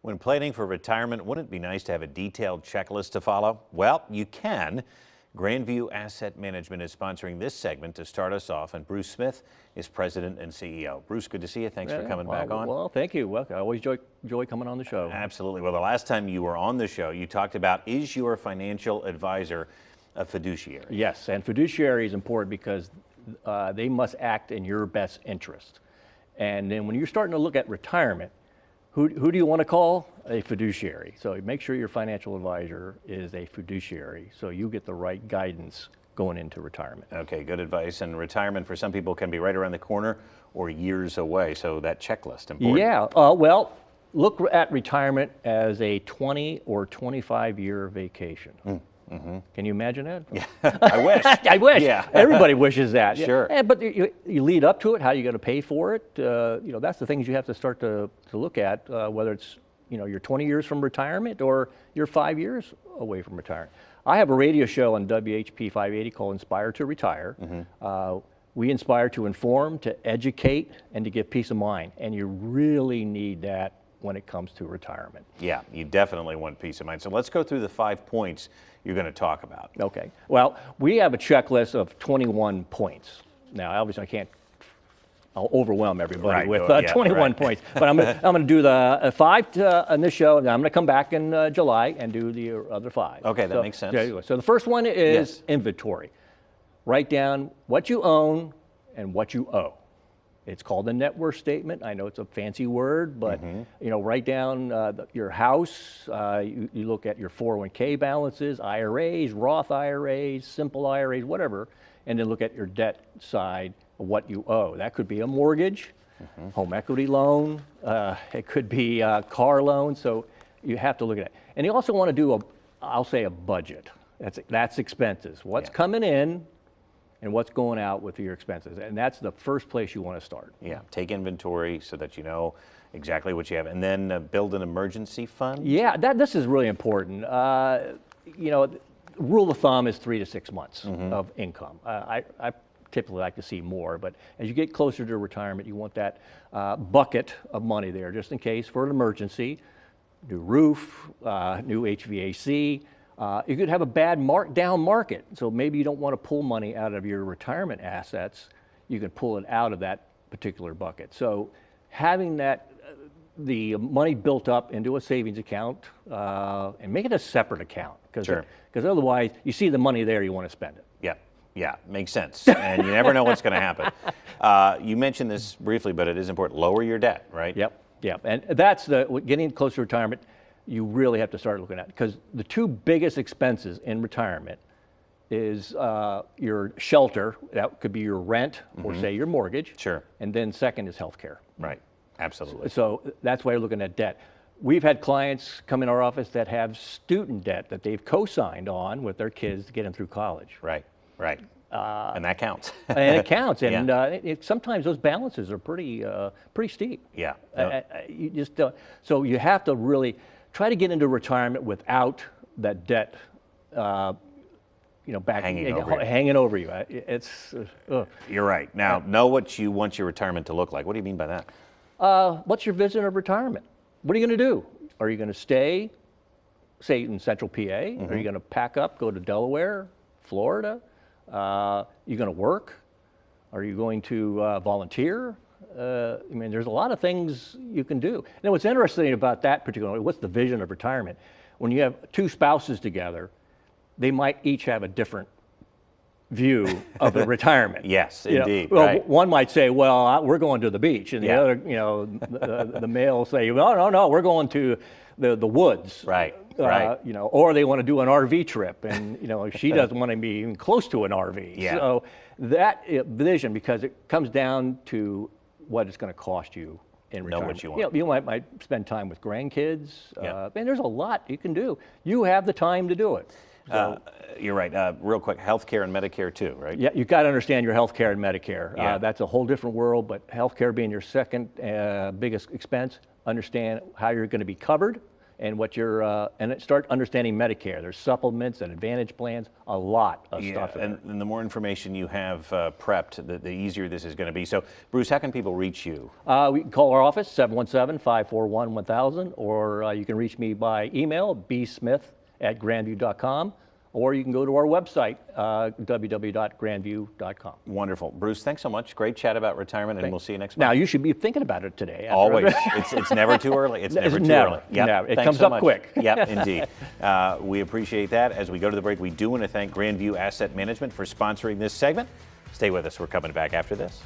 When planning for retirement, wouldn't it be nice to have a detailed checklist to follow? Well, you can. Grandview Asset Management is sponsoring this segment to start us off, and Bruce Smith is president and CEO. Bruce, good to see you. Thanks for coming back on. Well, thank you. Well, I always enjoy coming on the show. Absolutely. Well, the last time you were on the show, you talked about, is your financial advisor a fiduciary? Yes, and fiduciary is important because they must act in your best interest. And then when you're starting to look at retirement, who do you want to call? A fiduciary. So make sure your financial advisor is a fiduciary so you get the right guidance going into retirement. Okay, good advice. And retirement for some people can be right around the corner or years away. So that checklist important. Yeah, well, look at retirement as a 20 or 25 year vacation. Mm-hmm. Can you imagine that? Yeah, I wish. I wish. Yeah. Everybody wishes that. Sure. Yeah, but you lead up to it. How are you going to pay for it? That's the things you have to start to look at, whether it's you're 20 years from retirement or you're 5 years away from retirement. I have a radio show on WHP 580 called Inspire to Retire. Mm-hmm. We inspire to inform, to educate, and to give peace of mind. And you really need that when it comes to retirement. Yeah, you definitely want peace of mind. So let's go through the 5 points you're going to talk about. Okay. Well, we have a checklist of 21 points. Now, obviously, I'll overwhelm everybody with 21 points. But I'm going to do the 5 on this show, and I'm going to come back in July and do the other 5. Okay, that makes sense. So the first one is inventory. Write down what you own and what you owe. It's called a net worth statement. I know it's a fancy word, but write down your house. You look at your 401k balances, IRAs, Roth IRAs, simple IRAs, whatever, and then look at your debt side of what you owe. That could be a mortgage, home equity loan. It could be a car loan. So you have to look at it. And you also want to do a budget. That's expenses. What's coming in and what's going out with your expenses. And that's the first place you want to start. Yeah, take inventory so that you know exactly what you have, and then build an emergency fund? Yeah, this is really important. Rule of thumb is 3 to 6 months of income. I typically like to see more, but as you get closer to retirement, you want that bucket of money there just in case for an emergency, new roof, new HVAC. You could have a bad down market, so maybe you don't want to pull money out of your retirement assets. You can pull it out of that particular bucket. So having the money built up into a savings account and make it a separate account, because otherwise you see the money there, you want to spend it. Yeah, makes sense. And you never know what's going to happen. You mentioned this briefly, but it is important. Lower your debt, right? Yep. And that's getting close to retirement. You really have to start looking at, because the 2 biggest expenses in retirement is your shelter. That could be your rent or say your mortgage. Sure. And then second is healthcare. Right. Absolutely. So that's why you're looking at debt. We've had clients come in our office that have student debt that they've co-signed on with their kids to get them through college. Right. And that counts. And it counts. And sometimes those balances are pretty steep. Yeah. You just don't. So you have to really try to get into retirement without that debt, hanging over you. It's. You're right. Now, know what you want your retirement to look like. What do you mean by that? What's your vision of retirement? What are you going to do? Are you going to stay, say, in Central PA? Are you going to pack up, go to Delaware, Florida? You going to work? Are you going to volunteer? There's a lot of things you can do. And what's interesting about that particularly, what's the vision of retirement? When you have 2 spouses together, they might each have a different view of the retirement. Yes, indeed. One might say, well, we're going to the beach, and the other, the male will say, well, no, we're going to the woods. Right. Or they want to do an RV trip, and she doesn't want to be even close to an RV. Yeah. So that vision, because it comes down to what it's going to cost you in retirement. Know what you want. You might spend time with grandkids. And there's a lot you can do. You have the time to do it. So, you're right. Real quick, healthcare and Medicare too, right? Yeah, you've got to understand your healthcare and Medicare. Yeah. That's a whole different world, but healthcare being your second biggest expense, understand how you're going to be covered and what you're and start understanding Medicare. There's supplements and Advantage plans, a lot of stuff. And the more information you have prepped, the easier this is going to be. So, Bruce, how can people reach you? We can call our office, 717-541-1000, or you can reach me by email, bsmith@grandview.com, or you can go to our website, www.grandview.com. Wonderful. Bruce, thanks so much. Great chat about retirement, and we'll see you next month. Now, you should be thinking about it today. Always. It's never too early. It's never too early. Yep. Never. It Thanks comes so up much. quick. Yep, indeed. We appreciate that. As we go to the break, we do want to thank Grandview Asset Management for sponsoring this segment. Stay with us. We're coming back after this.